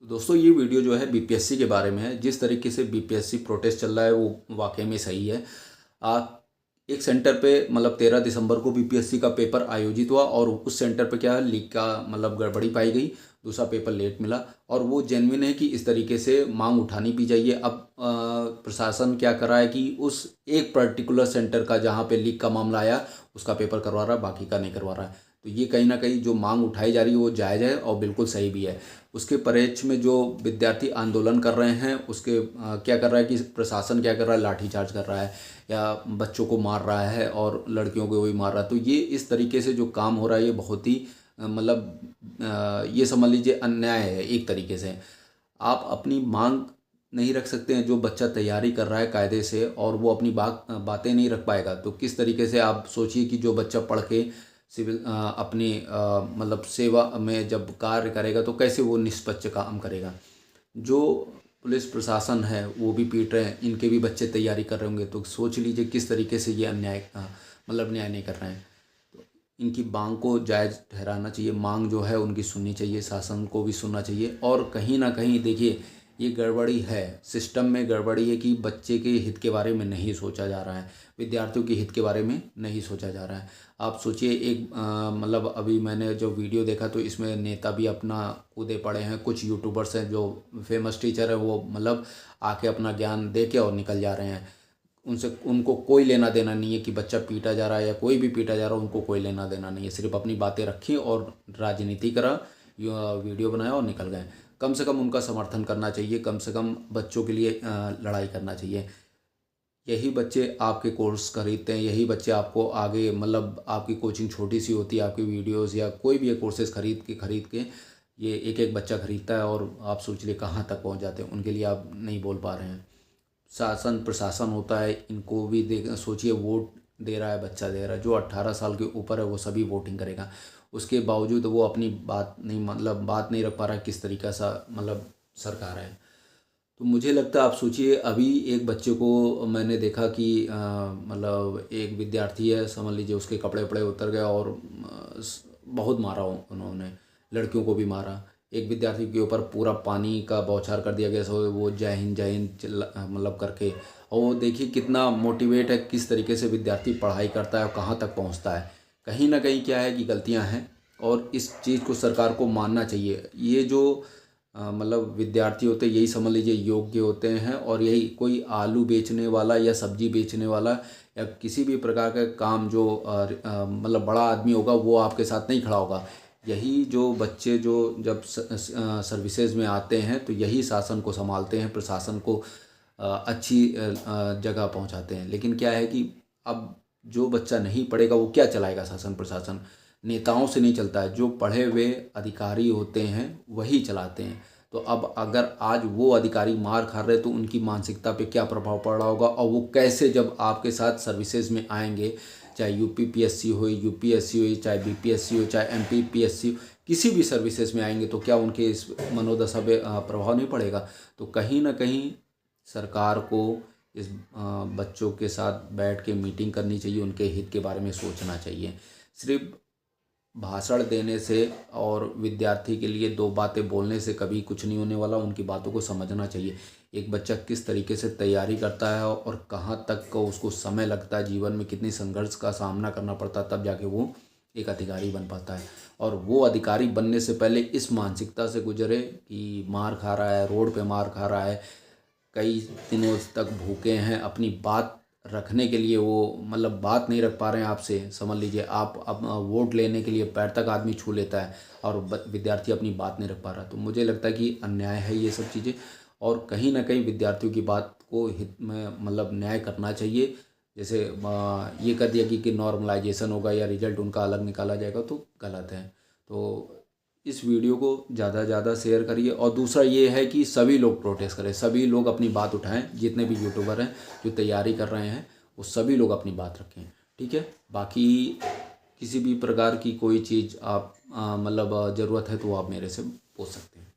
तो दोस्तों ये वीडियो जो है बीपीएससी के बारे में है। जिस तरीके से बीपीएससी प्रोटेस्ट चल रहा है वो वाकई में सही है। आप एक सेंटर पे मतलब 13 दिसंबर को बीपीएससी का पेपर आयोजित हुआ और उस सेंटर पे क्या है लीक का मतलब गड़बड़ी पाई गई। दूसरा पेपर लेट मिला और वो जेन्युइन है कि इस तरीके से मांग उठानी भी चाहिए। अब प्रशासन क्या कर रहा है कि उस एक पर्टिकुलर सेंटर का जहाँ पे लीक का मामला आया उसका पेपर करवा रहा है, बाकी का नहीं करवा रहा है। तो ये कहीं ना कहीं जो मांग उठाई जा रही है वो जायज़ है और बिल्कुल सही भी है। उसके परहेज में जो विद्यार्थी आंदोलन कर रहे हैं उसके क्या कर रहा है कि प्रशासन क्या कर रहा है, लाठीचार्ज कर रहा है या बच्चों को मार रहा है और लड़कियों को भी मार रहा है। तो ये इस तरीके से जो काम हो रहा है ये बहुत ही ये समझ लीजिए अन्याय है एक तरीके से। आप अपनी मांग नहीं रख सकते हैं। जो बच्चा तैयारी कर रहा है कायदे से और वो अपनी बातें नहीं रख पाएगा तो किस तरीके से आप सोचिए कि जो बच्चा पढ़ के सिविल अपनी मतलब सेवा में जब कार्य करेगा तो कैसे वो निष्पक्ष काम करेगा। जो पुलिस प्रशासन है वो भी पीट रहे हैं, इनके भी बच्चे तैयारी कर रहे होंगे तो सोच लीजिए किस तरीके से ये अन्याय न्याय नहीं कर रहे हैं। तो इनकी मांग को जायज़ ठहराना चाहिए। मांग जो है उनकी सुननी चाहिए, शासन को भी सुनना चाहिए। और कहीं ना कहीं देखिए ये गड़बड़ी है, सिस्टम में गड़बड़ी है कि बच्चे के हित के बारे में नहीं सोचा जा रहा है, विद्यार्थियों के हित के बारे में नहीं सोचा जा रहा है। आप सोचिए एक मतलब अभी मैंने जो वीडियो देखा तो इसमें नेता भी अपना कूदे पड़े हैं। कुछ यूट्यूबर्स हैं जो फेमस टीचर है वो मतलब आके अपना ज्ञान दे के और निकल जा रहे हैं। उनसे उनको कोई लेना देना नहीं है कि बच्चा पीटा जा रहा है या कोई भी पीटा जा रहा है, उनको कोई लेना देना नहीं है। सिर्फ अपनी बातें रखी और राजनीति करा, वीडियो बनाया और निकल गए। कम से कम उनका समर्थन करना चाहिए, कम से कम बच्चों के लिए लड़ाई करना चाहिए। यही बच्चे आपके कोर्स खरीदते हैं, यही बच्चे आपको आगे मतलब आपकी कोचिंग छोटी सी होती है, आपकी वीडियोस या कोई भी कोर्सेज खरीद के ये एक एक बच्चा खरीदता है और आप सोच लिए कहाँ तक पहुँच जाते हैं। उनके लिए आप नहीं बोल पा रहे हैं। शासन प्रशासन होता है, इनको भी देख सोचिए वोट दे रहा है, बच्चा दे रहा है। जो 18 साल के ऊपर है वो सभी वोटिंग करेगा, उसके बावजूद वो अपनी बात नहीं बात नहीं रख पा रहा है। किस तरीका सा सरकार है। तो मुझे लगता है आप सोचिए अभी एक बच्चे को मैंने देखा कि एक विद्यार्थी है, समझ लीजिए उसके कपड़े वपड़े उतर गए और बहुत मारा उन्होंने, लड़कियों को भी मारा। एक विद्यार्थी के ऊपर पूरा पानी का बौछार कर दिया गया, सो वो जय हिंद करके। और वो देखिए कितना मोटिवेट है, किस तरीके से विद्यार्थी पढ़ाई करता है और कहाँ तक पहुँचता है। कहीं ना कहीं क्या है कि गलतियाँ हैं और इस चीज़ को सरकार को मानना चाहिए। ये जो विद्यार्थी होते हैं यही समझ लीजिए योग्य होते हैं और यही कोई आलू बेचने वाला या सब्जी बेचने वाला या किसी भी प्रकार का काम जो बड़ा आदमी होगा वो आपके साथ नहीं खड़ा होगा। यही जो बच्चे जो जब सर्विसेज में आते हैं तो यही शासन को संभालते हैं, प्रशासन को अच्छी जगह पहुंचाते हैं। लेकिन क्या है कि अब जो बच्चा नहीं पढ़ेगा वो क्या चलाएगा शासन प्रशासन। नेताओं से नहीं चलता है, जो पढ़े हुए अधिकारी होते हैं वही चलाते हैं। तो अब अगर आज वो अधिकारी मार खा रहे तो उनकी मानसिकता पे क्या प्रभाव पड़ रहा होगा और वो कैसे जब आपके साथ सर्विसेज में आएंगे, चाहे यूपीपीएससी हो, यूपीएससी हो, चाहे बीपीएससी हो, चाहे एमपीपीएससी हो, किसी भी सर्विसेज में आएंगे तो क्या उनके इस मनोदशा पे प्रभाव नहीं पड़ेगा। तो कहीं ना कहीं सरकार को इस बच्चों के साथ बैठ के मीटिंग करनी चाहिए, उनके हित के बारे में सोचना चाहिए। सिर्फ भाषण देने से और विद्यार्थी के लिए दो बातें बोलने से कभी कुछ नहीं होने वाला। उनकी बातों को समझना चाहिए। एक बच्चा किस तरीके से तैयारी करता है और कहाँ तक का उसको समय लगता है, जीवन में कितनी संघर्ष का सामना करना पड़ता है, तब जाके वो एक अधिकारी बन पाता है। और वो अधिकारी बनने से पहले इस मानसिकता से गुजरे कि मार खा रहा है, रोड पे मार खा रहा है, कई दिनों तक भूखे हैं, अपनी बात रखने के लिए वो बात नहीं रख पा रहे हैं आपसे। समझ लीजिए आप अब वोट लेने के लिए पैर तक आदमी छू लेता है और विद्यार्थी अपनी बात नहीं रख पा रहा। तो मुझे लगता है कि अन्याय है ये सब चीज़ें और कहीं ना कहीं विद्यार्थियों की बात को हित में न्याय करना चाहिए। जैसे ये कर दिया कि नॉर्मलाइजेशन होगा या रिजल्ट उनका अलग निकाला जाएगा तो गलत है। तो इस वीडियो को ज़्यादा से ज़्यादा शेयर करिए। और दूसरा ये है कि सभी लोग प्रोटेस्ट करें, सभी लोग अपनी बात उठाएं। जितने भी यूट्यूबर हैं जो तैयारी कर रहे हैं वो सभी लोग अपनी बात रखें, ठीक है। बाकी किसी भी प्रकार की कोई चीज़ आप ज़रूरत है तो आप मेरे से पूछ सकते हैं।